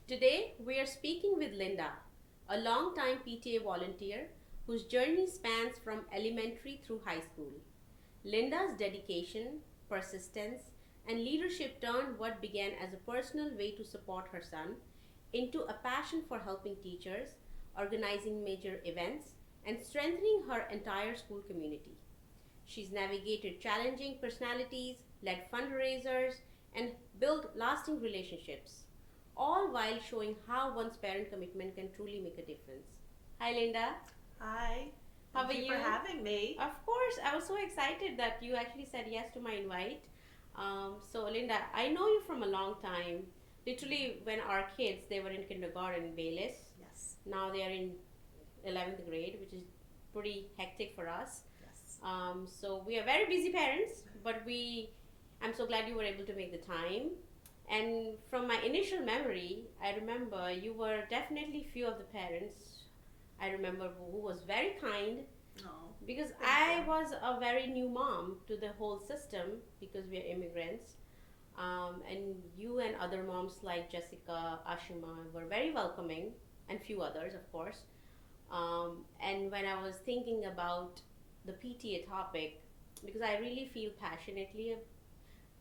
Today, we are speaking with Linda, a long-time PTA volunteer whose journey spans from elementary through high school. Linda's dedication, persistence, and leadership turned what began as a personal way to support her son into a passion for helping teachers, organizing major events, and strengthening her entire school community. She's navigated challenging personalities, led fundraisers, and built lasting relationships, all while showing how one's parent commitment can truly make a difference. Hi, Linda. Hi. How are Thank you you? for having me. Of course, I was so excited that you actually said yes to my invite. Linda, I know you from a long time. Literally, when our kids they were in kindergarten in Bayless. Yes. Now they are in 11th grade, which is pretty hectic for us. Yes. So we are very busy parents, but I'm so glad you were able to make the time. And from my initial memory, I remember you were definitely few of the parents I remember who was very kind, Oh, because thank I you. was a very new mom to the whole system because we are immigrants. And you and other moms like Jessica, Ashima were very welcoming, and few others, of course. And when I was thinking about the PTA topic, because I really feel passionately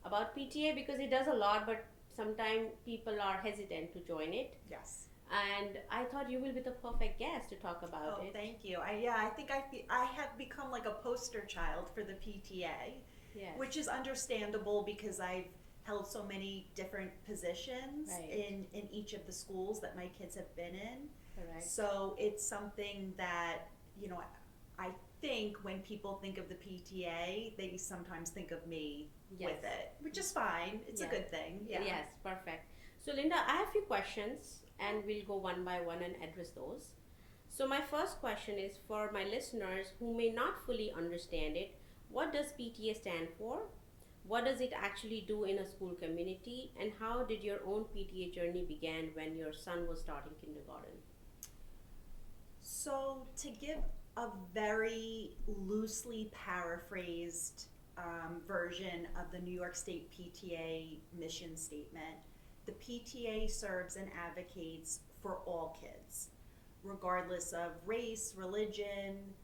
about PTA because it does a lot, but sometimes people are hesitant to join it. Yes. And I thought you will be the perfect guest to talk about Oh, it. thank you. I think I have become like a poster child for the PTA, Yes. which is understandable because I've held so many different positions Right. in each of the schools that my kids have been in. Correct. So it's something that, you know, I think when people think of the PTA, they sometimes think of me Yes. with it, which is fine. It's a Yes. good thing. Yeah. Yes, perfect. So, Linda, I have a few questions and we'll go one by one and address those. So, my first question is for my listeners who may not fully understand it, what does PTA stand for? What does it actually do in a school community? And how did your own PTA journey begin when your son was starting kindergarten? So, to give a very loosely paraphrased version of the New York State PTA mission statement, the PTA serves and advocates for all kids, regardless of race, religion,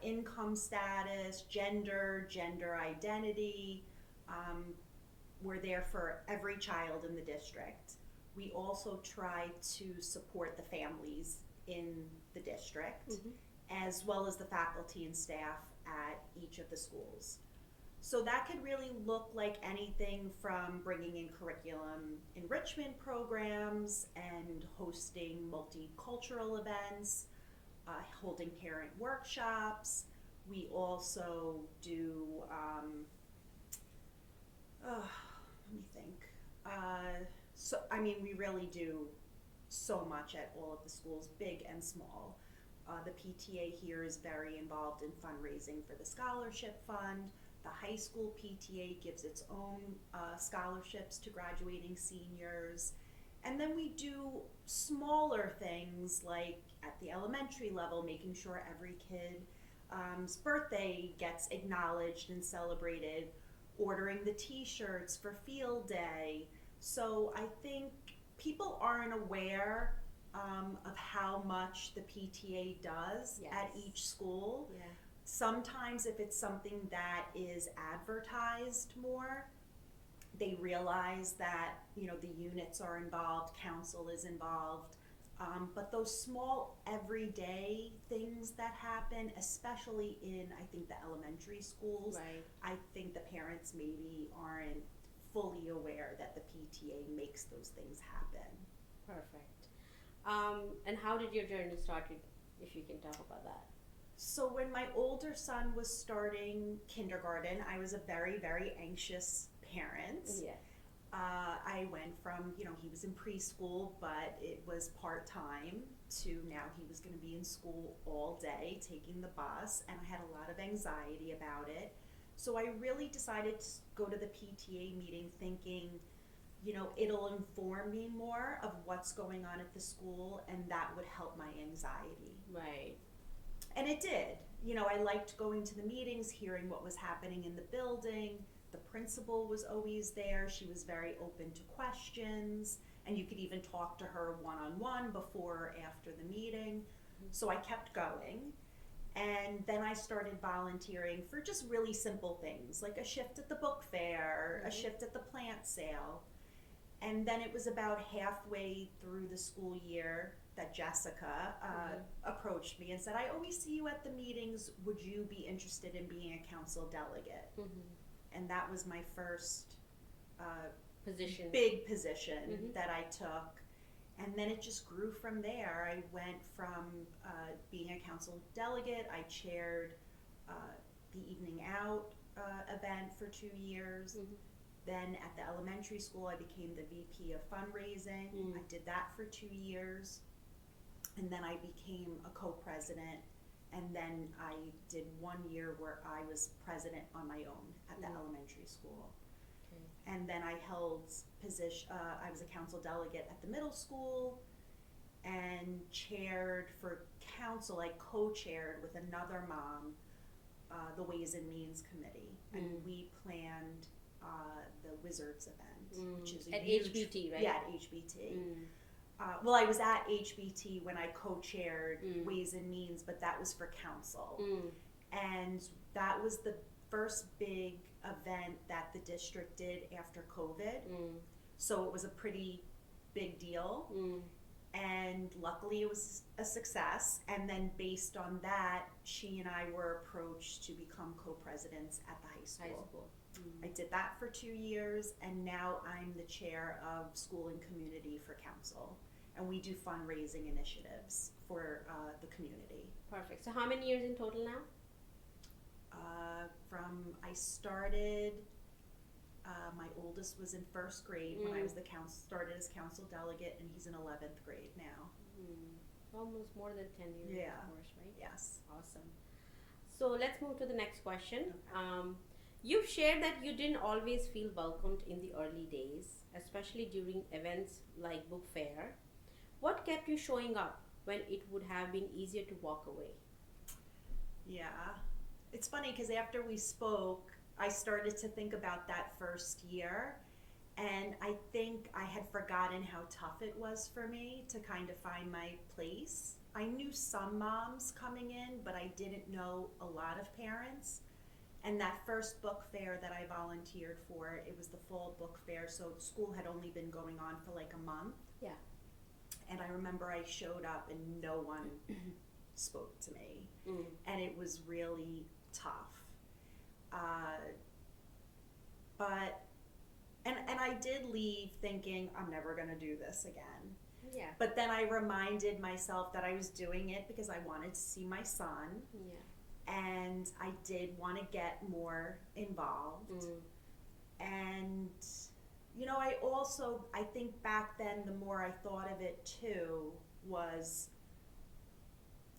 income status, gender identity. Um, we're there for every child in the district. We also try to support the families in the district, Mm-hmm. as well as the faculty and staff at each of the schools. So that could really look like anything from bringing in curriculum enrichment programs and hosting multicultural events, holding parent workshops. We also do, let me think. We really do so much at all of the schools, big and small. The PTA here is very involved in fundraising for the scholarship fund. The high school PTA gives its own scholarships to graduating seniors. And then we do smaller things like at the elementary level, making sure every kid's birthday gets acknowledged and celebrated, ordering the t-shirts for field day. So I think people aren't aware of how much the PTA does Yes. at each school. Yeah. Sometimes, if it's something that is advertised more, they realize that the units are involved, council is involved. But those small everyday things that happen, especially in I think the elementary schools, Right. I think the parents maybe aren't fully aware that the PTA makes those things happen. Perfect. And how did your journey start, if you can talk about that? So when my older son was starting kindergarten, I was a very, very anxious parent. Yeah. I went from, he was in preschool, but it was part time, to now he was going to be in school all day, taking the bus, and I had a lot of anxiety about it. So I really decided to go to the PTA meeting thinking, it'll inform me more of what's going on at the school, and that would help my anxiety. Right. And it did. I liked going to the meetings, hearing what was happening in the building. The principal was always there. She was very open to questions. and you could even talk to her one-on-one before or after the meeting. So I kept going. And then I started volunteering for just really simple things, like a shift at the book fair, a shift at the plant sale. And then it was about halfway through the school year that Jessica approached me and said, I always see you at the meetings. Would you be interested in being a council delegate? And that was my first big position that I took. And then it just grew from there. I went from being a council delegate. I chaired the Evening Out event for 2 years. Then at the elementary school, I became the VP of fundraising. I did that for 2 years. And then I became a co-president. And then I did 1 year where I was president on my own at the elementary school. And then I held I was a council delegate at the middle school and chaired for council. I co-chaired with another mom the Ways and Means Committee, and we planned the Wizards event, which is a at huge, HBT, right? Yeah, at HBT. Well, I was at HBT when I co-chaired Ways and Means, but that was for council. And that was the first big event that the district did after COVID. So it was a pretty big deal. And luckily it was a success. And then based on that, she and I were approached to become co-presidents at the high school. I did that for 2 years, and now I'm the chair of school and community for council. And we do fundraising initiatives for the community. Perfect. So how many years in total now? I started, my oldest was in first grade when I was started as council delegate, and he's in 11th grade now. Almost more than 10 years, of course, right? Yes. Awesome. So let's move to the next question. You've shared that you didn't always feel welcomed in the early days, especially during events like book fair. What kept you showing up when it would have been easier to walk away? Yeah. It's funny because after we spoke, I started to think about that first year, and I think I had forgotten how tough it was for me to kind of find my place. I knew some moms coming in, but I didn't know a lot of parents. And that first book fair that I volunteered for, it was the fall book fair, so school had only been going on for like a month. Yeah. And I remember I showed up and no one spoke to me. And it was really tough. And I did leave thinking, I'm never gonna do this again. Yeah. But then I reminded myself that I was doing it because I wanted to see my son. Yeah. And I did want to get more involved. And, you know, I think back then, the more I thought of it too, was,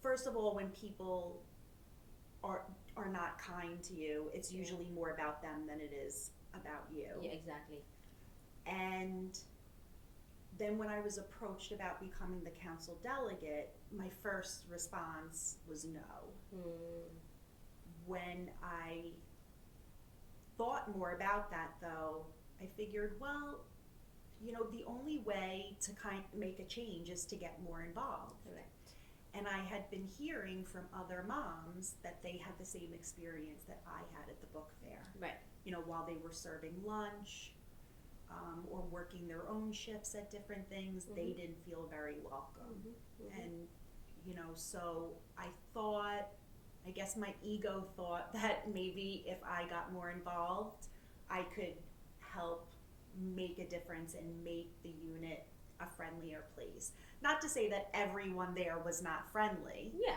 first of all, when people are not kind to you, it's usually more about them than it is about you. Yeah, exactly. And then when I was approached about becoming the council delegate, my first response was no. When I thought more about that, though, I figured, well, you know, the only way to make a change is to get more involved. Correct. And I had been hearing from other moms that they had the same experience that I had at the book fair. Right. You know, while they were serving lunch or working their own shifts at different things, they didn't feel very welcome. And, you know, so I thought, I guess my ego thought that maybe if I got more involved, I could help make a difference and make the unit a friendlier place. Not to say that everyone there was not friendly. Yeah.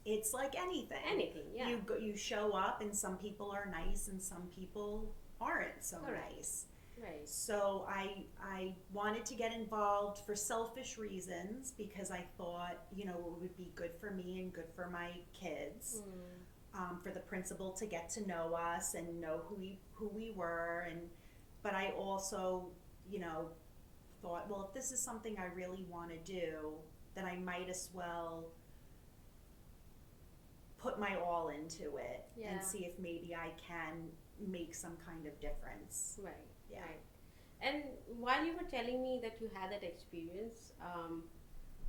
It's like anything. Anything, yeah. You show up and some people are nice and some people aren't so nice. Right. So I wanted to get involved for selfish reasons because I thought, you know, it would be good for me and good for my kids, for the principal to get to know us and know who we were. But I also, you know, thought, well, if this is something I really want to do, then I might as well put my all into it and see if maybe I can make some kind of difference. Right. Yeah. Right. And while you were telling me that you had that experience,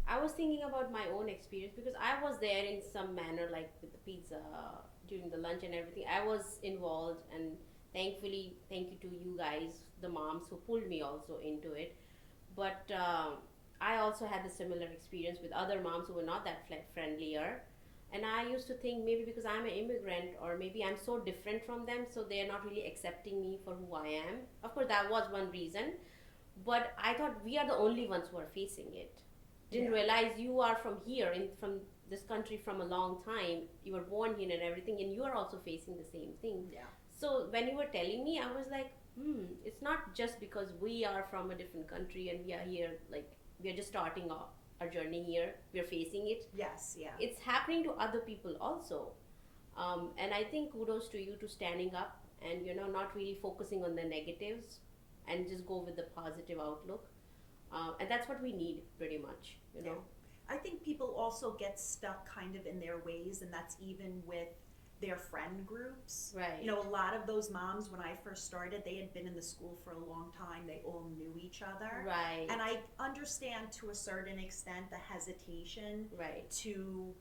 I was thinking about my own experience because I was there in some manner, like with the pizza during the lunch and everything. I was involved, and thankfully, thank you to you guys, the moms who pulled me also into it. But I also had a similar experience with other moms who were not that friendlier. And I used to think maybe because I'm an immigrant or maybe I'm so different from them, so they're not really accepting me for who I am. Of course, that was one reason. But I thought we are the only ones who are facing it. Didn't Yeah. realize you are from here, from this country from a long time. You were born here and everything, and you are also facing the same thing. Yeah. So when you were telling me, I was like, it's not just because we are from a different country and we are here, like we are just starting our journey here. We are facing it. Yes. Yeah. It's happening to other people also. And I think kudos to you to standing up and not really focusing on the negatives and just go with the positive outlook. And that's what we need pretty much. Yeah. I think people also get stuck kind of in their ways, and that's even with their friend groups. Right. You know, a lot of those moms, when I first started, they had been in the school for a long time. They all knew each other. Right. And I understand to a certain extent the hesitation Right. to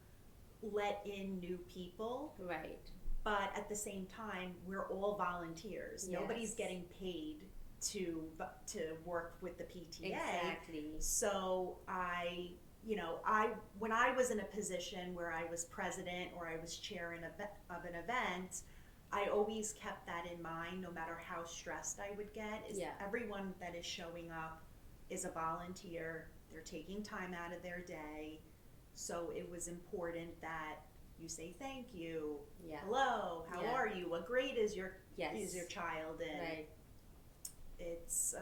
let in new people. Right. But at the same time, we're all volunteers. Yes. Nobody's getting paid to work with the PTA. Exactly. So I when I was in a position where I was president or I was chair of an event, I always kept that in mind. No matter how stressed I would get, is everyone that is showing up is a volunteer. They're taking time out of their day, so it was important that you say thank you. Yeah. Hello, how are you? What grade is your child in? Right. It's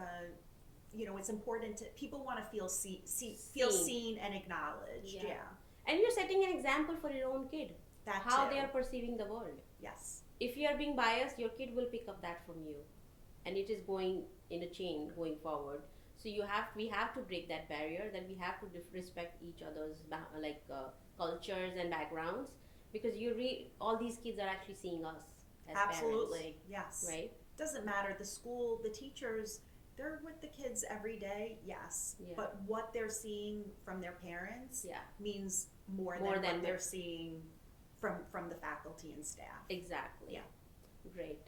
it's important to people want to feel seen and acknowledged. Yeah. And you're setting an example for your own kid. That how too. they are perceiving the world. Yes. If you are being biased, your kid will pick up that from you, and it is going in a chain going forward. So we have to break that barrier, that we have to respect each other's cultures and backgrounds, because all these kids are actually seeing us as Absolutely. parents. Yes. Right. Doesn't matter the school, the teachers, they're with the kids every day. Yes. Yeah. But what they're seeing from their parents means more than what they're seeing from the faculty and staff. Exactly. Yeah. Great.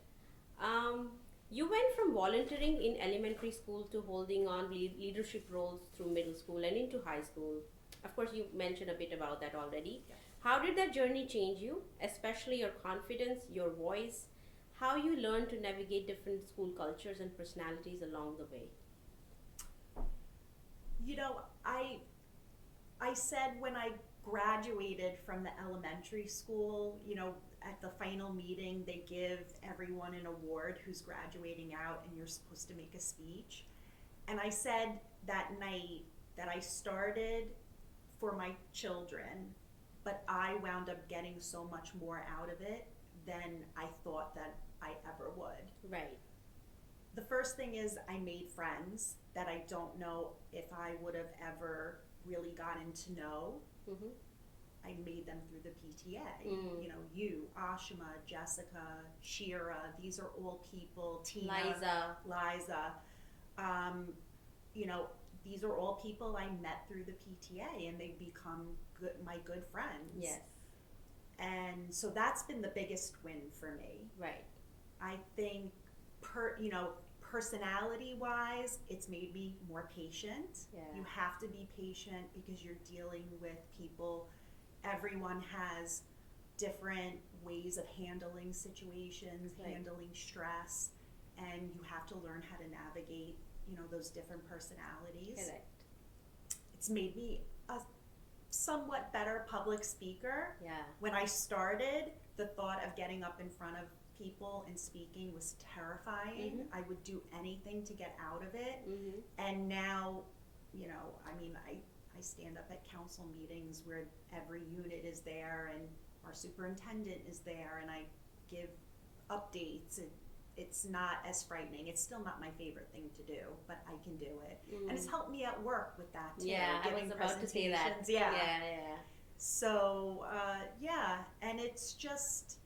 You went from volunteering in elementary school to holding on leadership roles through middle school and into high school. Of course, you mentioned a bit about that already. Yeah. How did that journey change you, especially your confidence, your voice, how you learned to navigate different school cultures and personalities along the way? You know, I said when I graduated from the elementary school, at the final meeting, they give everyone an award who's graduating out, and you're supposed to make a speech. And I said that night that I started for my children, but I wound up getting so much more out of it than I thought that I ever would. Right. The first thing is I made friends that I don't know if I would have ever really gotten to know. Mm-hmm. I made them through the PTA. You, Ashima, Jessica, Shira, these are all people, Tina, Liza. These are all people I met through the PTA, and they've become my good friends. Yes. And so that's been the biggest win for me. Right. I think personality-wise, it's made me more patient. Yeah. You have to be patient because you're dealing with people. Everyone has different ways of handling situations, handling stress, and you have to learn how to navigate, those different personalities. Correct. It's made me a somewhat better public speaker. Yeah. When I started, the thought of getting up in front of people and speaking was terrifying. Mm-hmm. I would do anything to get out of it. Mm-hmm. And now, I stand up at council meetings where every unit is there and our superintendent is there, and I give updates. It's not as frightening. It's still not my favorite thing to do, but I can do it. And it's helped me at work with that too. Yeah, I was about to say that. Yeah. Yeah. So, and it's just,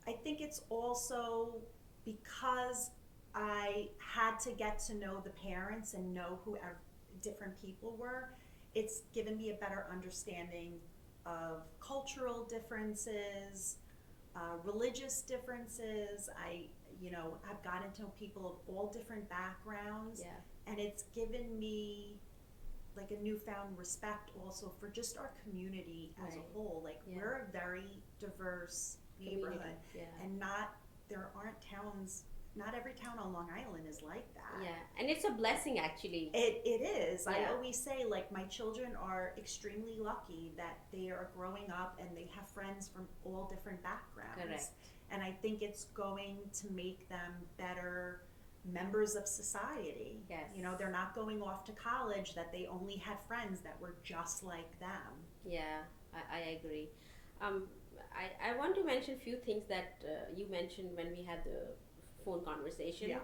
I think it's also because I had to get to know the parents and know who different people were, it's given me a better understanding of cultural differences, religious differences. I've gotten to know people of all different backgrounds, Yeah. and it's given me like a newfound respect also for just our community as Right. a whole. Like Yeah. we're a very diverse neighborhood, Community. Yeah. and there aren't towns. Not every town on Long Island is like that. Yeah, and it's a blessing actually. It is. I Yeah. always say, like, my children are extremely lucky that they are growing up and they have friends from all different backgrounds. Correct. And I think it's going to make them better members of society. Yes. They're not going off to college that they only had friends that were just like them. Yeah, I agree. Um, I want to mention a few things that you mentioned when we had the phone conversation. Yeah.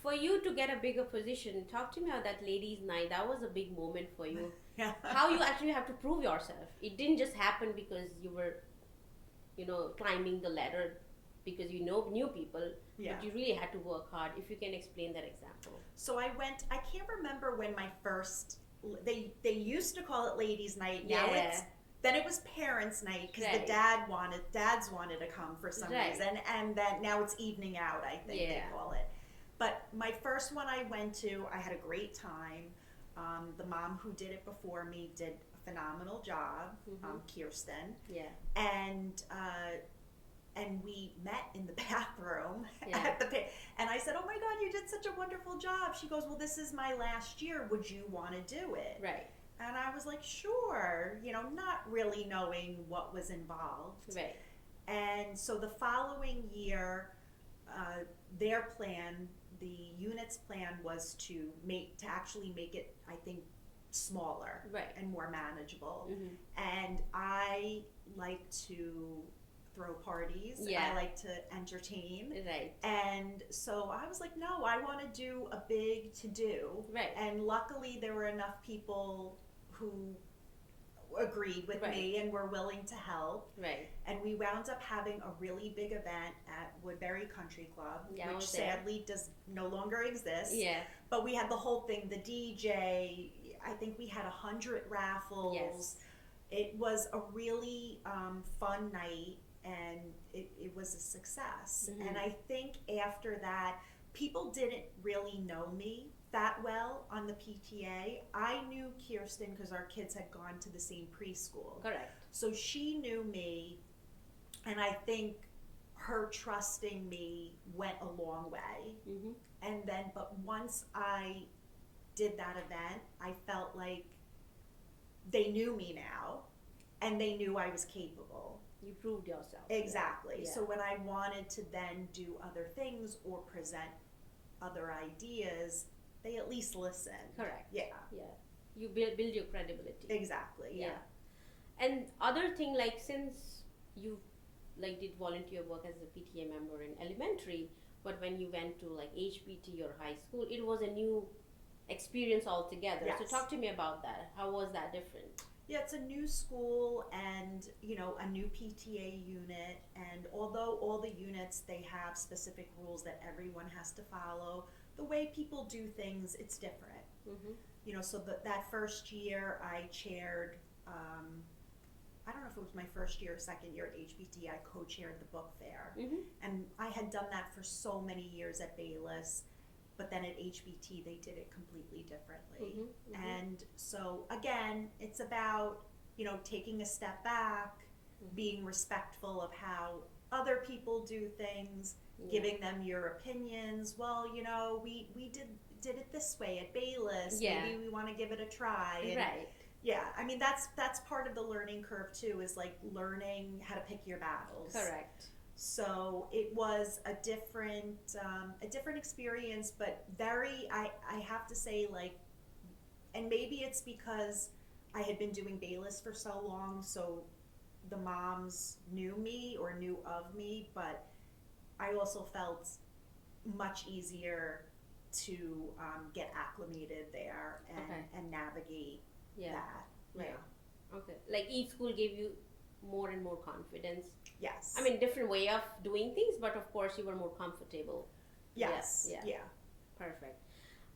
For you to get a bigger position, talk to me about that ladies' night. That was a big moment for you. Yeah. How you actually have to prove yourself. It didn't just happen because you were, climbing the ladder because knew people, Yeah. but you really had to work hard. If you can explain that example. So I can't remember when my first, they used to call it ladies' night. Now Yeah. then it was parents' night because Right. the dads wanted to come for some Right. reason, and then now it's evening out, I think they Yeah. call it. But my first one I went to, I had a great time. The mom who did it before me did a phenomenal job, Kirsten, Yeah. and we met in the bathroom Yeah. and I said, "Oh my God, you did such a wonderful job." She goes, "Well, this is my last year. Would you want to do it?" Right. And I was like, "Sure," not really knowing what was involved. Right. And so the following year, their plan, the unit's plan was to actually make it, I think, smaller Right. and more manageable. Mhm. And I like to throw parties. Yeah. I like to entertain. Right. And so I was like, no, I want to do a big to-do. Right. And luckily there were enough people who agreed with Right. me and were willing to help. Right. And we wound up having a really big event at Woodbury Country Club, Yeah, I which was there. sadly does no longer exist. Yeah. But we had the whole thing, the DJ, I think we had 100 raffles. Yes. It was a really fun night, and it was a success. Mhm. And I think after that, people didn't really know me that well on the PTA. I knew Kirsten because our kids had gone to the same preschool. Correct. So she knew me, and I think her trusting me went a long way. Mhm. And then, but once I did that event, I felt like they knew me now, and they knew I was capable. You proved yourself. Exactly. Yeah. So when I wanted to then do other things or present other ideas, they at least listened. Correct. Yeah. Yeah. You build your credibility. Exactly. Yeah. And other thing, like, since you did volunteer work as a PTA member in elementary, but when you went to like HPT or high school, it was a new experience altogether. Yes. So talk to me about that. How was that different? Yeah, it's a new school and, a new PTA unit. And although all the units, they have specific rules that everyone has to follow, the way people do things, it's different. Mm-hmm. So that first year I chaired, I don't know if it was my first year or second year at HPT, I co-chaired the book fair. Mm-hmm. And I had done that for so many years at Bayless, but then at HBT they did it completely differently. Mm-hmm. Mm-hmm. And so again, it's about, taking a step back, Mm-hmm. being respectful of how other people do things, Yeah. giving them your opinions. Well, we did it this way at Bayless. Yeah. Maybe we want to give it a try. And Right. yeah, I mean that's part of the learning curve too, is like learning how to pick your battles. Correct. So it was a different experience, but I have to say, like, and maybe it's because I had been doing Bayless for so long, so the moms knew me or knew of me, but I also felt much easier to get acclimated there and navigate that. Right. Yeah. Okay. Like each school gave you more and more confidence. Yes. I mean, different way of doing things, but of course you were more comfortable. Yes. Yeah. Yeah. Perfect.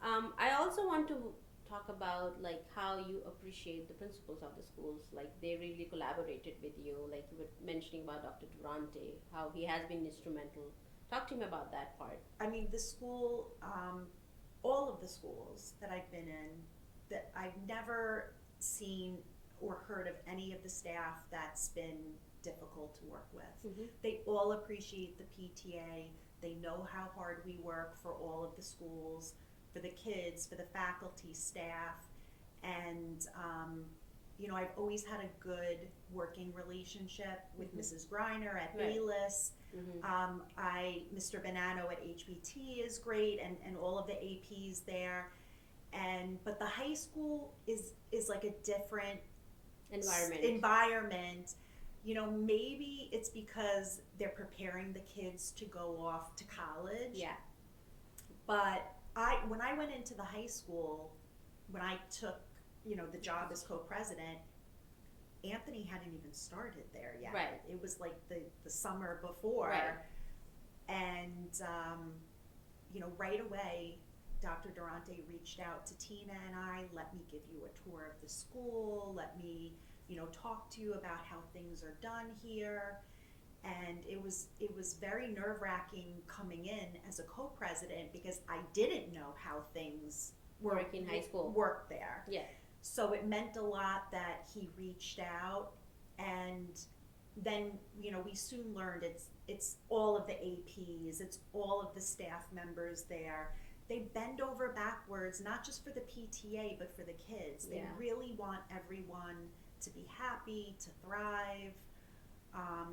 I also want to talk about like how you appreciate the principals of the schools. Like they really collaborated with you. Like you were mentioning about Dr. Durante, how he has been instrumental. Talk to me about that part. I mean, the school, all of the schools that I've been in, that I've never seen or heard of any of the staff that's been difficult to work with. Mm-hmm. They all appreciate the PTA. They know how hard we work for all of the schools, for the kids, for the faculty, staff, and I've always had a good working relationship with Mrs. Griner at Right. Bayless. Mm-hmm. Mr. Bonanno at HBT is great, and all of the APs there. But the high school is like a different environment. Maybe it's because they're preparing the kids to go off to college. Yeah. But when I went into the high school, when I took, the job as co-president, Anthony hadn't even started there yet. Right. It was like the summer before. Right. And, right away, Dr. Durante reached out to Tina and I, let me give you a tour of the school, let me, talk to you about how things are done here. And it was very nerve-wracking coming in as a co-president because I didn't know how things Work in high school. Worked there. Yeah. So it meant a lot that he reached out, and then we soon learned it's all of the APs, it's all of the staff members there. They bend over backwards, not just for the PTA but for the kids. They really want everyone to be happy, to thrive.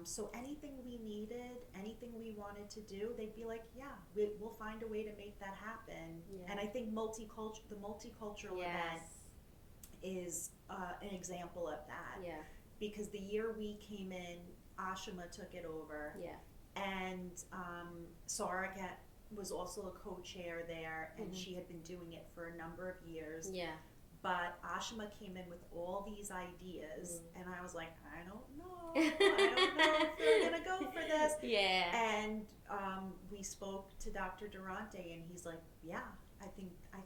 So anything we needed, anything we wanted to do, they'd be like, yeah, we'll find a way to make that happen. Yeah. And I think the multicultural event is an example of that. Yeah. Because the year we came in, Ashima took it over. Yeah. And Sarah was also a co-chair there, and she had been doing it for a number of years. Yeah. But Ashima came in with all these ideas, and I was like, I don't know if they're gonna go for this. Yeah. And we spoke to Dr. Durante, and he's like, yeah, I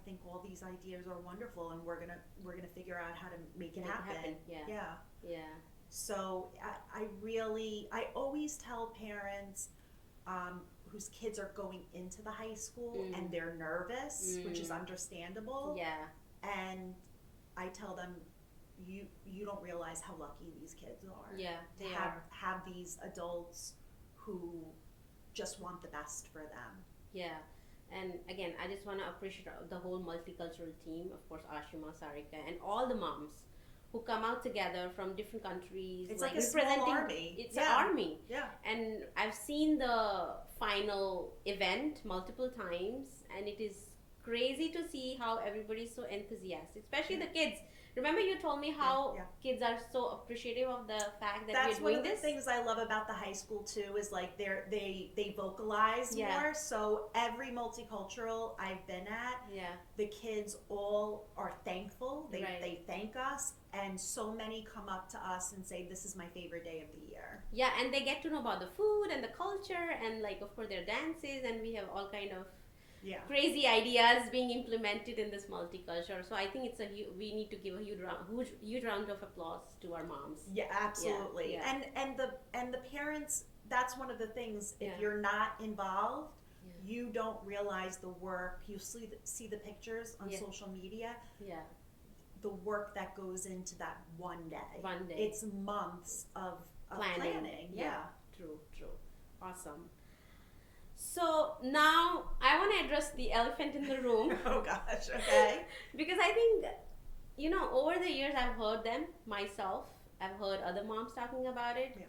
think all these ideas are wonderful, and we're gonna figure out how to make it happen. Yeah. So I always tell parents whose kids are going into the high school and they're nervous, which is understandable. Yeah. And I tell them, you don't realize how lucky these kids are. Yeah, they have these adults who just want the best for them. Yeah. And again, I just want to appreciate the whole multicultural team, of course, Ashima, Sarika, and all the moms who come out together from different countries. It's like a small army. It's an army. Yeah. And I've seen the final event multiple times, and it is crazy to see how everybody's so enthusiastic, especially the kids. Remember you told me how kids are so appreciative of the fact that that's we're doing this? That's one of the things I love about the high school too, is like they vocalize more. So every multicultural I've been at, the kids all are thankful. They thank us, and so many come up to us and say, this is my favorite day of the year. Yeah, and they get to know about the food and the culture, and like of course their dances, and we have all kind of crazy ideas being implemented in this multicultural. So I think we need to give a huge round of applause to our moms. Yeah, absolutely. Yeah. And the parents, that's one of the things. If you're not involved, you don't realize the work. You see the pictures on social media. Yeah. The work that goes into that one day. It's months of planning. Yeah. True. Awesome. So now I want to address the elephant in the room. Oh gosh, okay. Because I think, over the years I've heard them myself. I've heard other moms talking about it. Yeah.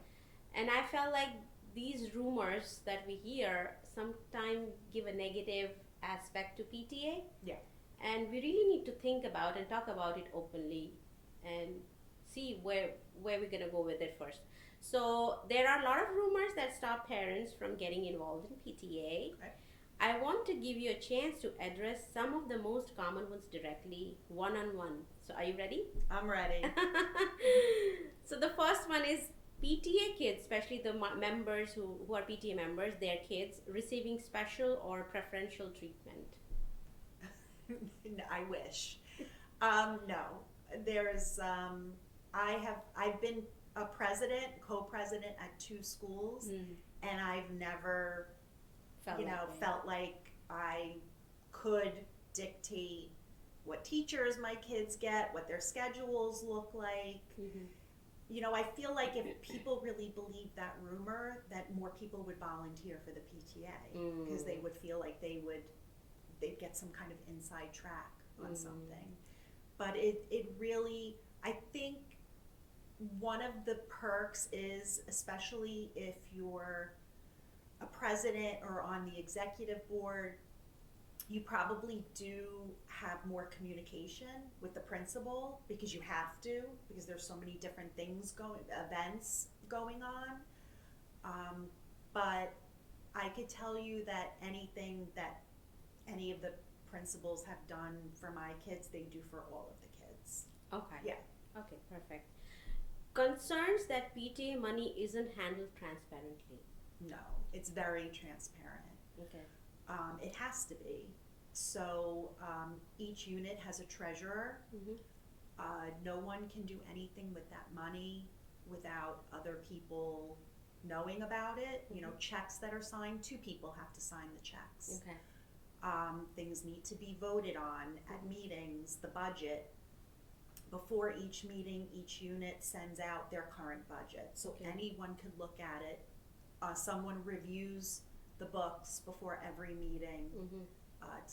And I felt like these rumors that we hear sometimes give a negative aspect to PTA. Yeah. And we really need to think about and talk about it openly and see where we're going to go with it first. So there are a lot of rumors that stop parents from getting involved in PTA. Okay. I want to give you a chance to address some of the most common ones directly, one-on-one. So are you ready? I'm ready. So the first one is PTA kids, especially the members who are PTA members, their kids receiving special or preferential treatment? I wish. No, there's. I've been a president, co-president at 2 schools, and I've never, felt like I could dictate what teachers my kids get, what their schedules look like. I feel like if people really believed that rumor, that more people would volunteer for the PTA because they would feel like they'd get some kind of inside track on something. But it really, I think one of the perks is, especially if you're a president or on the executive board, you probably do have more communication with the principal because you have to, because there's so many different events going on. But I could tell you that anything that any of the principals have done for my kids, they do for all of the kids. Okay. Yeah. Okay, perfect. Concerns that PTA money isn't handled transparently. No, it's very transparent. Okay. It has to be. So each unit has a treasurer. No one can do anything with that money without other people knowing about it. Checks that are signed, 2 people have to sign the checks. Okay. Things need to be voted on at meetings, the budget. Before each meeting, each unit sends out their current budget. So anyone could look at it. Someone reviews the books before every meeting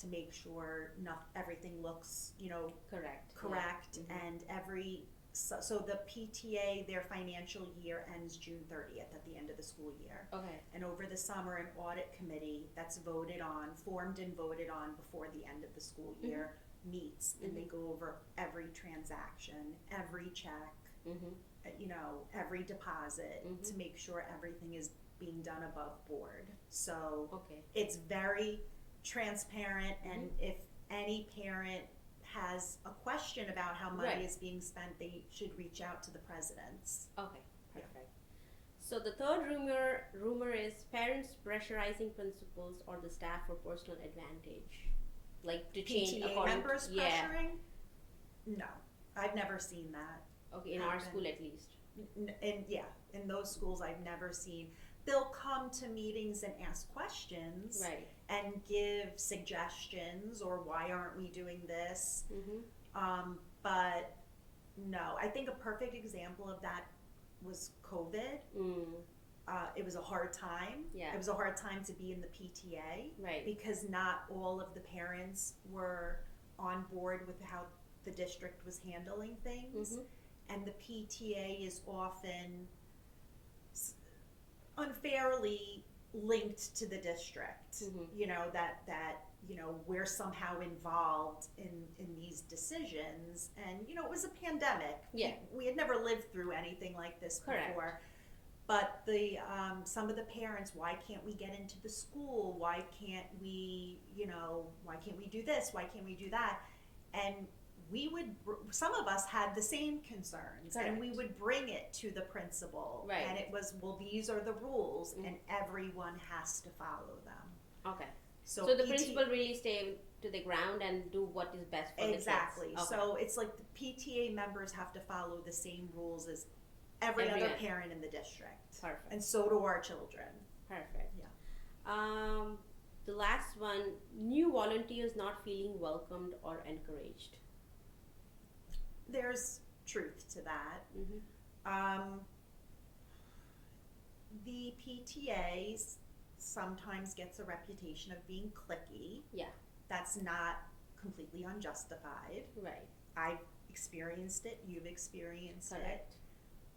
to make sure everything looks, correct. Yeah. And so the PTA, their financial year ends June 30th at the end of the school year. Okay. And over the summer, an audit committee that's formed and voted on before the end of the school year meets, and they go over every transaction, every check, every deposit to make sure everything is being done above board. So it's very transparent, and if any parent has a question about how money is being spent, they should reach out to the presidents. Okay, perfect. So the third rumor is parents pressurizing principals or the staff for personal advantage, like to change PTA members pressuring? No, I've never seen that. Okay, in happen. our school at least. In those schools I've never seen. They'll come to meetings and ask questions and give suggestions, or why aren't we doing this? But no, I think a perfect example of that was COVID. It was a hard time. It was a hard time to be in the PTA because not all of the parents were on board with how the district was handling things. And the PTA is often unfairly linked to the district. That we're somehow involved in these decisions, and it was a pandemic. We had never lived through anything like this before. But the some of the parents, why can't we get into the school? Why can't we do this? Why can't we do that? And some of us had the same concerns, and we would bring it to the principal, and it was, well, these are the rules, and everyone has to follow them. Okay. So the principal really stay to the ground and do what is best for the kids. Exactly. So it's like the PTA members have to follow the same rules as every other parent in the district. Perfect. And so do our children. Perfect. Yeah. The last one, new volunteers not feeling welcomed or encouraged. There's truth to that. The PTA sometimes gets a reputation of being cliquey. That's not completely unjustified. I've experienced it. You've experienced it.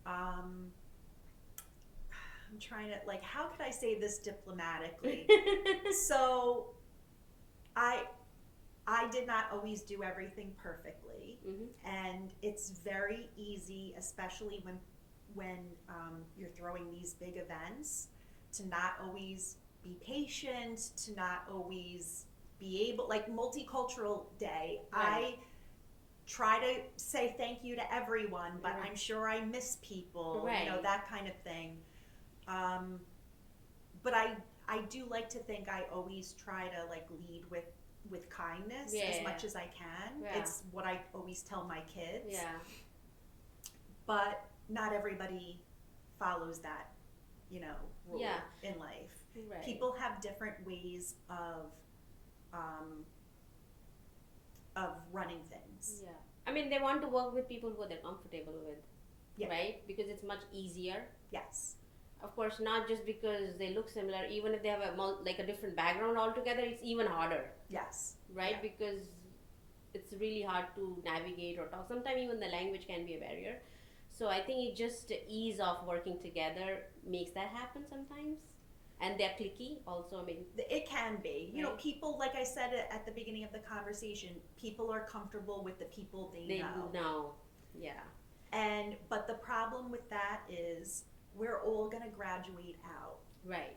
I'm trying to, how could I say this diplomatically? So I did not always do everything perfectly, and it's very easy, especially when you're throwing these big events, to not always be patient, to not always be able, like Multicultural Day. try to say thank you to everyone, but Right. I'm sure I miss people, Right. that kind of thing. But I do like to think I always try to like lead with kindness as Yeah. much as I can. Yeah. It's what I always tell my kids. Yeah. But not everybody follows that, rule Yeah. in life. Right. People have different ways of running things. Yeah. I mean, they want to work with people who they're comfortable with, Yeah. right? Because it's much easier. Yes. Of course, not just because they look similar. Even if they have like a different background altogether, it's even harder, Yes. right? Yeah. Because it's really hard to navigate or talk. Sometimes even the language can be a barrier. So I think it just ease of working together makes that happen sometimes. And they're cliquey also. I mean, It can be. Right. People, like I said at the beginning of the conversation, people are comfortable with the people they know. know. Yeah. But the problem with that is we're all going to graduate out. Right.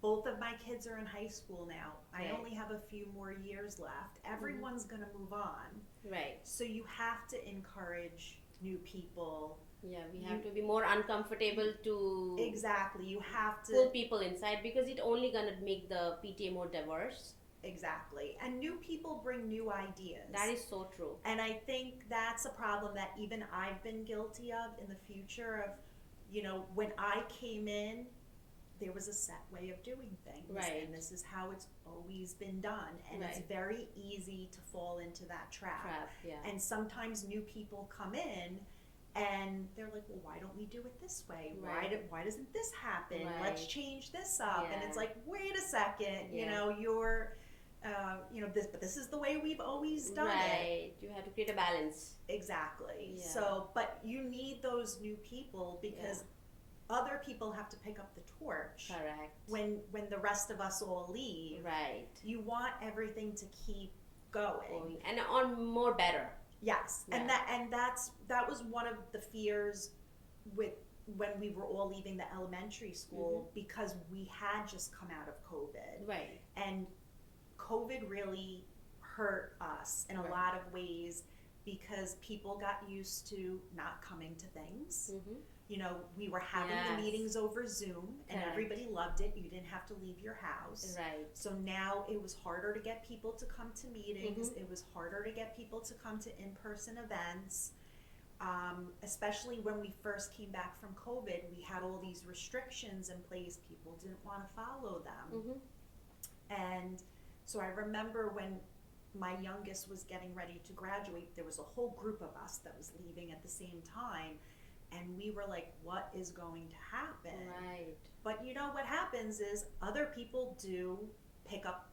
Both of my kids are in high school now. Right. I only have a few more years left. Everyone's going to move on. Right. So you have to encourage new people. Yeah, we have to be more uncomfortable to Exactly. You have to. pull people inside because it only gonna make the PTA more diverse. Exactly. And new people bring new ideas. That is so true. And I think that's a problem that even I've been guilty of in the future of, when I came in, there was a set way of doing things. Right. And this is how it's always been done. And it's Right. very easy to fall into that trap. Yeah. And sometimes new people come in and they're like, well, why don't we do it this way? Right. Why doesn't this happen? Right. Let's change this up. And Yeah. it's like, wait a second, Yeah. you're, but this is the way we've always done it. Right. You have to create a balance. Exactly. Yeah. So, but you need those new people because other people have to pick up the torch. Correct. When the rest of us all leave, Right. you want everything to keep going. And on more better. Yes, Yeah. and that was one of the fears with when we were all leaving the elementary school because we had just come out of COVID. Right. And COVID really hurt us in a Right. lot of ways because people got used to not coming to things. We were having Yes. the meetings over Zoom and Correct. everybody loved it. You didn't have to leave your house. Right. So now it was harder to get people to come to meetings. It was harder to get people to come to in-person events. Especially when we first came back from COVID, we had all these restrictions in place. People didn't want to follow them. And so I remember when my youngest was getting ready to graduate, there was a whole group of us that was leaving at the same time. And we were like, what is going to happen? Right. But what happens is other people do pick up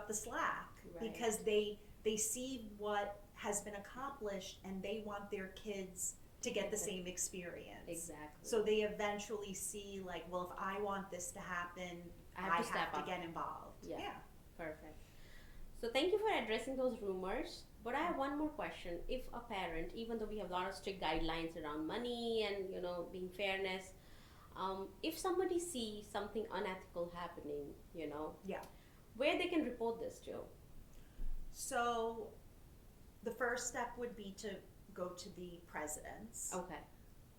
the slack Right. because they see what has been accomplished and they want their kids to get the same experience. Exactly. So they eventually see like, well, if I want this to happen, I have to step have to up. get involved. Yeah. Perfect. So thank you for addressing those rumors. But I have one more question. If a parent, even though we have a lot of strict guidelines around money and being fairness, if somebody sees something unethical happening, Yeah. where they can report this to? So the first step would be to go to the presidents. Okay.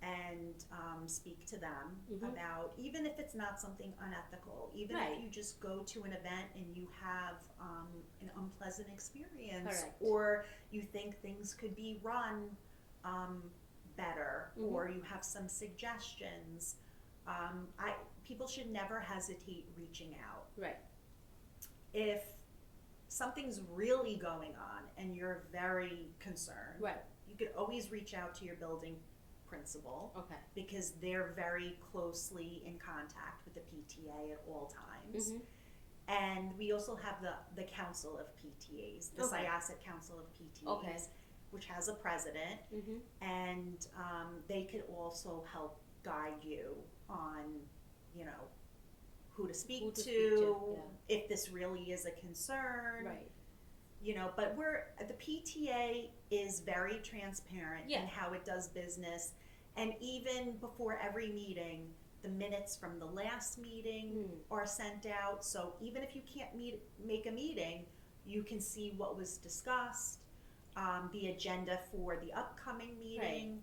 And speak to them about, even if it's not something unethical, even Right. if you just go to an event and you have an unpleasant experience, Correct. or you think things could be run better, or you have some suggestions, people should never hesitate reaching out. Right. If something's really going on and you're very concerned, Right. you could always reach out to your building principal Okay. because they're very closely in contact with the PTA at all times. And we also have the Council of PTAs, the Okay. Syosset Council of PTAs, Okay. which has a president, and they could also help guide you on, who to speak to, if this really is a concern. Right. But the PTA is very transparent Yeah. in how it does business, and even before every meeting, the minutes from the last meeting are sent out. So even if you can't make a meeting, you can see what was discussed. the agenda for the upcoming meeting.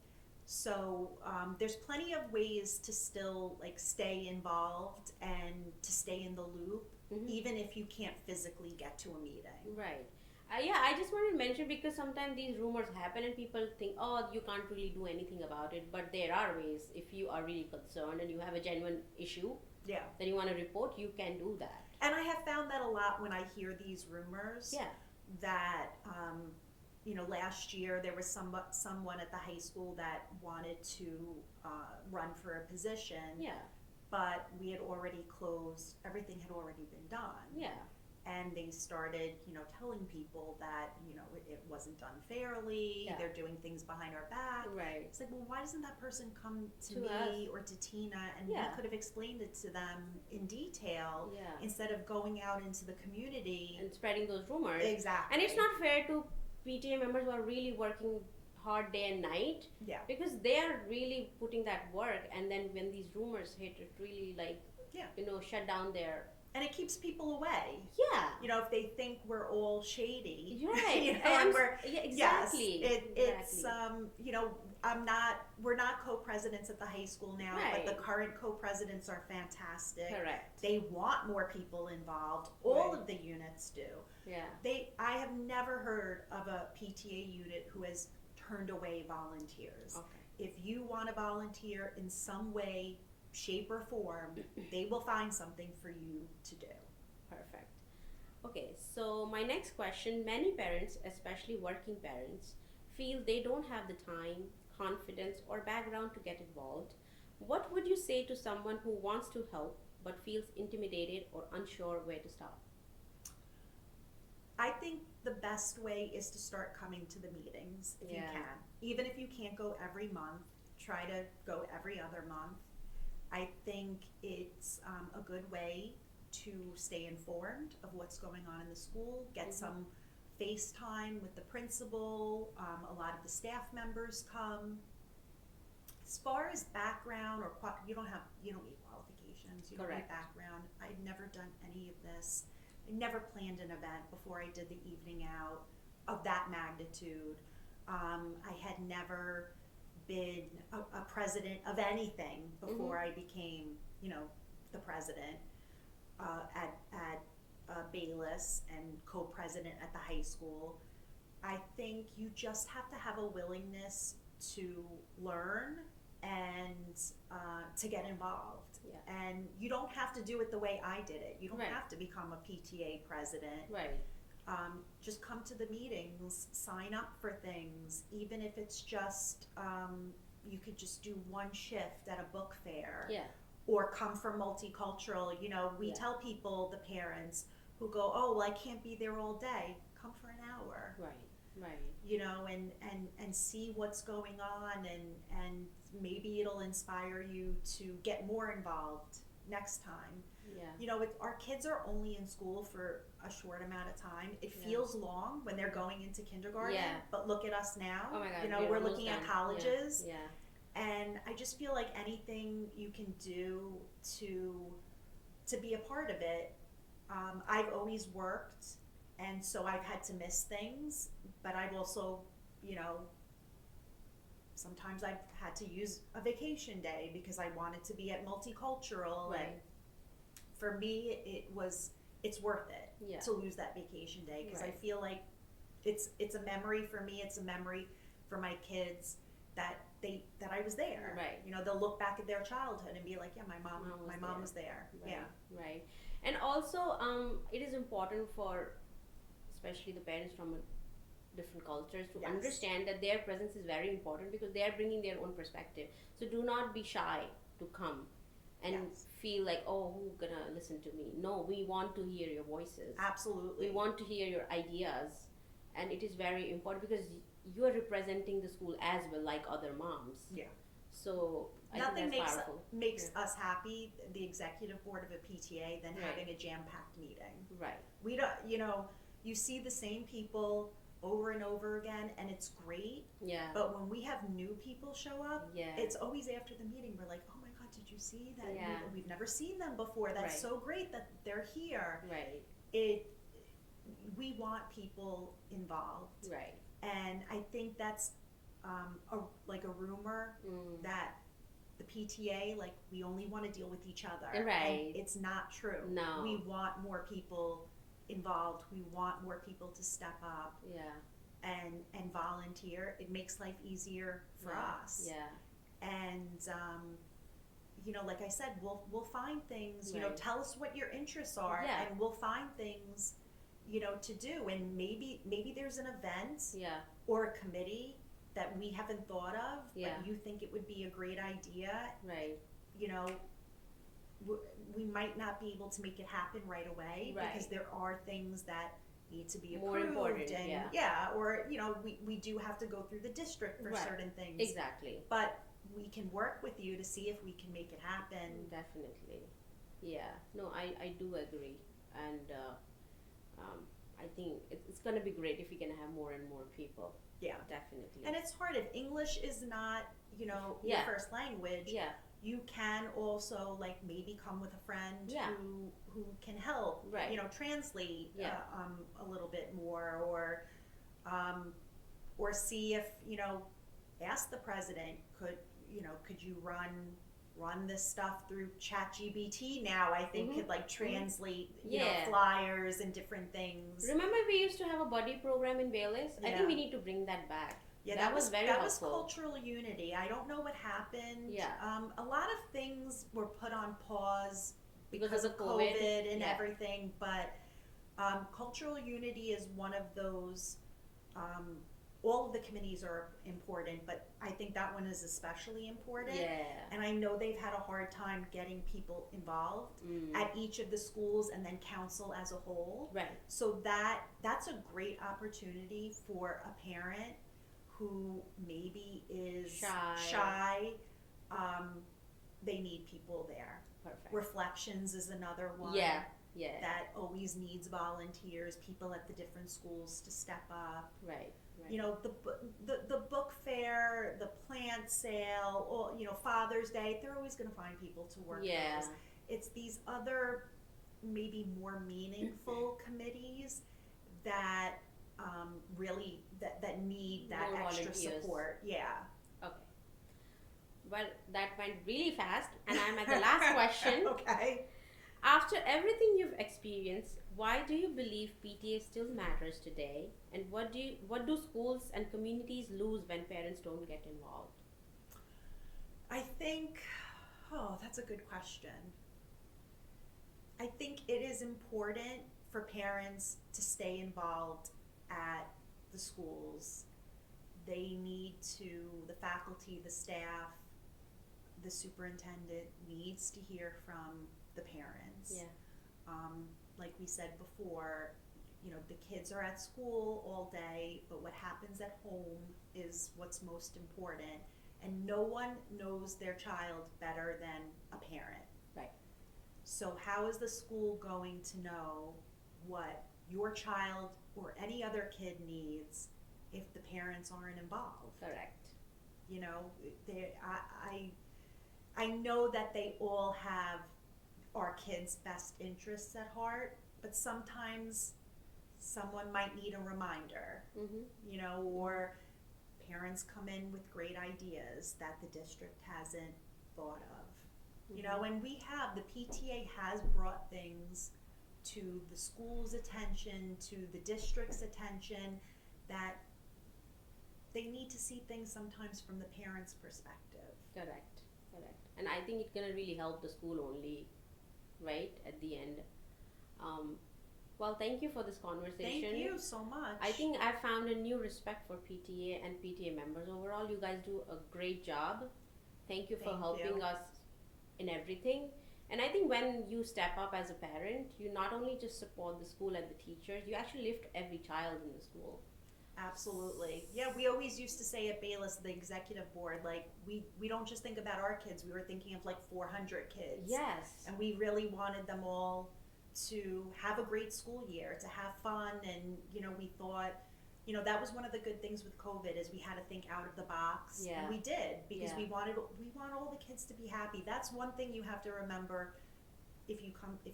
So there's plenty of ways to still like stay involved and to stay in the loop, even if you can't physically get to a meeting. Right. Yeah, I just wanted to mention because sometimes these rumors happen and people think, oh, you can't really do anything about it. But there are ways. If you are really concerned and you have a genuine issue, Yeah. that you want to report, you can do that. And I have found that a lot when I hear these rumors. Yeah. That last year there was someone at the high school that wanted to run for a position. Yeah. But we had already closed. Everything had already been done. Yeah. And they started, telling people that, it wasn't done fairly. Yeah. They're doing things behind our back. Right. It's like, well, why doesn't that person come to me us. or to Tina and Yeah. we could have explained it to them in detail Yeah. instead of going out into the community And spreading those rumors. Exactly. And it's not fair to PTA members who are really working hard day and night. Yeah. Because they are really putting that work, and then when these rumors hit, it really shut down their. And it keeps people away. Yeah. If they think we're all shady. Right. And we're exactly. Yes, it's Exactly. we're not co-presidents at the high school now, Right. but the current co-presidents are fantastic. Correct. They want more people involved. All Right. of the units do. Yeah. I have never heard of a PTA unit who has turned away volunteers. Okay. If you want to volunteer in some way, shape or form, they will find something for you to do. Perfect. Okay, so my next question, many parents, especially working parents, feel they don't have the time, confidence, or background to get involved. What would you say to someone who wants to help but feels intimidated or unsure where to start? I think the best way is to start coming to the meetings if you can. Even if you can't go every month, try to go every other month. I think it's a good way to stay informed of what's going on in the school, get some FaceTime with the principal. A lot of the staff members come. As far as background or you don't need qualifications, you don't need background. I've never done any of this. I never planned an event before I did the evening out of that magnitude. I had never been a president of anything before I became, the president at Bayless and co-president at the high school. I think you just have to have a willingness to learn and to get involved. Yeah. And you don't have to do it the way I did it. You don't Right. have to become a PTA president. Right. Just come to the meetings, sign up for things, even if it's just you could just do one shift at a book fair. Yeah. Or come for Multicultural. We tell people, the parents who go, oh, well, I can't be there all day. Come for an hour. Right. And see what's going on, and maybe it'll inspire you to get more involved next time. Yeah. Our kids are only in school for a short amount of time. It feels long when they're going into kindergarten. Yeah. But look at us now. Oh my God. We're looking at colleges. Yeah. And I just feel like anything you can do to be a part of it. I've always worked, and so I've had to miss things, but I've also, sometimes I've had to use a vacation day because I wanted to be at Multicultural. Right. And for me, it's worth it to lose that vacation day because I feel like it's a memory for me. It's a memory for my kids that I was there. Right. They'll look back at their childhood and be like, yeah, my mom was there. Right. Yeah. Right. And also, it is important for, especially the parents from different cultures, to understand that their presence is very important because they are bringing their own perspective. So do not be shy to come and feel like, oh, who's gonna listen to me? No, we want to hear your voices. Absolutely. We want to hear your ideas, and it is very important because you are representing the school as well, like other moms. Yeah. So nothing think that's powerful. makes us happy, the executive board of a PTA, than having a jam-packed meeting. Right. We don't, you see the same people over and over again, and it's great. Yeah. But when we have new people show up, Yeah. it's always after the meeting. We're like, oh my God, did you see that? Yeah. We've never seen them before. That's so great that they're here. Right. We want people involved. Right. And I think that's like a rumor that the PTA, like, we only want to deal with each other. Right. And it's not true. No. We want more people involved. We want more people to step up. Yeah. And volunteer. It makes life easier for us. Yeah. And like I said, we'll find things. Right. Tell us what your interests are, and we'll find things, to do. And maybe there's an event or a committee that we haven't thought of, but you think it would be a great idea. Right. We might not be able to make it happen right away because there are things that need to be approved. More important, and or we do have to go through the district for certain things. Exactly. But we can work with you to see if we can make it happen. Definitely. Yeah. No, I do agree, and I think it's going to be great if we can have more and more people. Yeah. Definitely. And it's hard if English is not your first language. Yeah. You can also maybe come with a friend who can help, translate a little bit more, or see if ask the president, could you run this stuff through ChatGPT now? I think could translate flyers and different things. Remember we used to have a buddy program in Bayless? I think we need to bring that back. Yeah, that was very helpful. That was cultural unity. I don't know what happened. Yeah. A lot of things were put on pause because of COVID and everything, but cultural unity is one of those. All of the committees are important, but I think that one is especially important. Yeah. And I know they've had a hard time getting people involved at each of the schools, and then council as a whole. Right. So that's a great opportunity for a parent who maybe is shy. They need people there. Perfect. Reflections is another one. Yeah. That always needs volunteers, people at the different schools to step up. Right. The book fair, the plant sale, or Father's Day, they're always going to find people to work those. It's these other maybe more meaningful committees that really that need that more extra volunteers. support. Yeah. Okay. Well, that went really fast, and I'm at the last question. Okay. After everything you've experienced, why do you believe PTA still matters today, and what do schools and communities lose when parents don't get involved? I think, that's a good question. I think it is important for parents to stay involved at the schools. They need to, the faculty, the staff, the superintendent needs to hear from the parents. Yeah. Like we said before, the kids are at school all day, but what happens at home is what's most important. And no one knows their child better than a parent. Right. So how is the school going to know what your child or any other kid needs if the parents aren't involved? Correct. I know that they all have our kids' best interests at heart, but sometimes someone might need a reminder, or parents come in with great ideas that the district hasn't thought of, and the PTA has brought things to the school's attention, to the district's attention, that they need to see things sometimes from the parents' perspective. Correct. And I think it's gonna really help the school only, right, at the end. Well, thank you for this conversation. Thank you so much. I think I found a new respect for PTA and PTA members overall. You guys do a great job. Thank you for helping us in everything. And I think when you step up as a parent, you not only just support the school and the teachers, you actually lift every child in the school. Absolutely. Yeah, we always used to say at Bayless, the executive board, we don't just think about our kids, we were thinking of 400 kids. Yes. And we really wanted them all to have a great school year, to have fun, and we thought, that was one of the good things with COVID, is we had to think out of the box. Yeah. And we did, because we want all the kids to be happy. That's one thing you have to remember if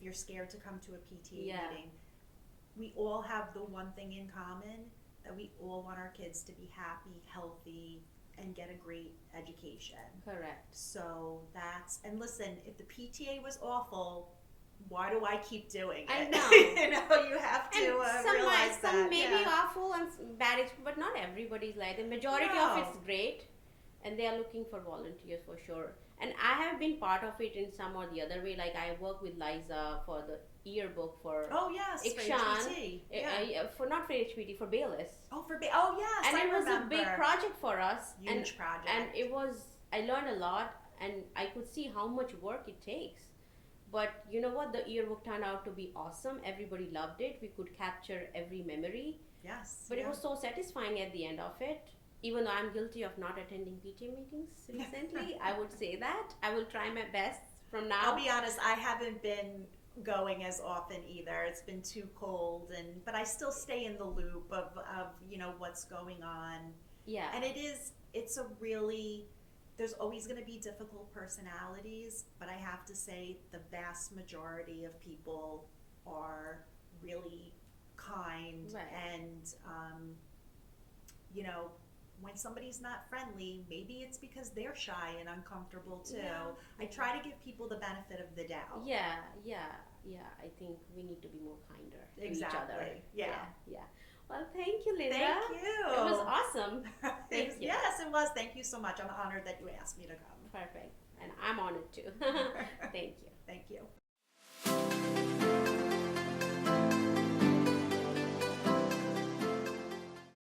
you're scared to come to a PTA meeting. We all have the one thing in common, that we all want our kids to be happy, healthy, and get a great education. Correct. So that's, and listen, if the PTA was awful, why do I keep doing it? I know. You know, you have to realize that. Some may be yeah. awful and bad, but not everybody's like. The majority No. of it's great, and they are looking for volunteers for sure. And I have been part of it in some or the other way. Like I work with Liza for the yearbook for Oh yes, for Ikshan, HPT. Yeah. for not for HPT, for Bayless. Oh, oh yes, And I it was remember. a big project for us. Huge project. And it was, I learned a lot, and I could see how much work it takes. But you know what? The yearbook turned out to be awesome. Everybody loved it. We could capture every memory. Yes. But it was so satisfying at the end of it. Even though I'm guilty of not attending PTA meetings recently, I would say that. I will try my best from now. I'll be honest, I haven't been going as often either. It's been too cold, but I still stay in the loop of you know what's going on. Yeah. And it's a really, there's always going to be difficult personalities, but I have to say the vast majority of people are really kind. Right. And you know, when somebody's not friendly, maybe it's because they're shy and uncomfortable too. Yeah. I try to give people the benefit of the doubt. Yeah. I think we need to be more kinder to each other. Exactly. Yeah. Well, thank you, Linda. Thank you. It was awesome. Thank you. Yes, it was. Thank you so much. I'm honored that you asked me to come. Perfect. And I'm honored too. Thank you. Thank you.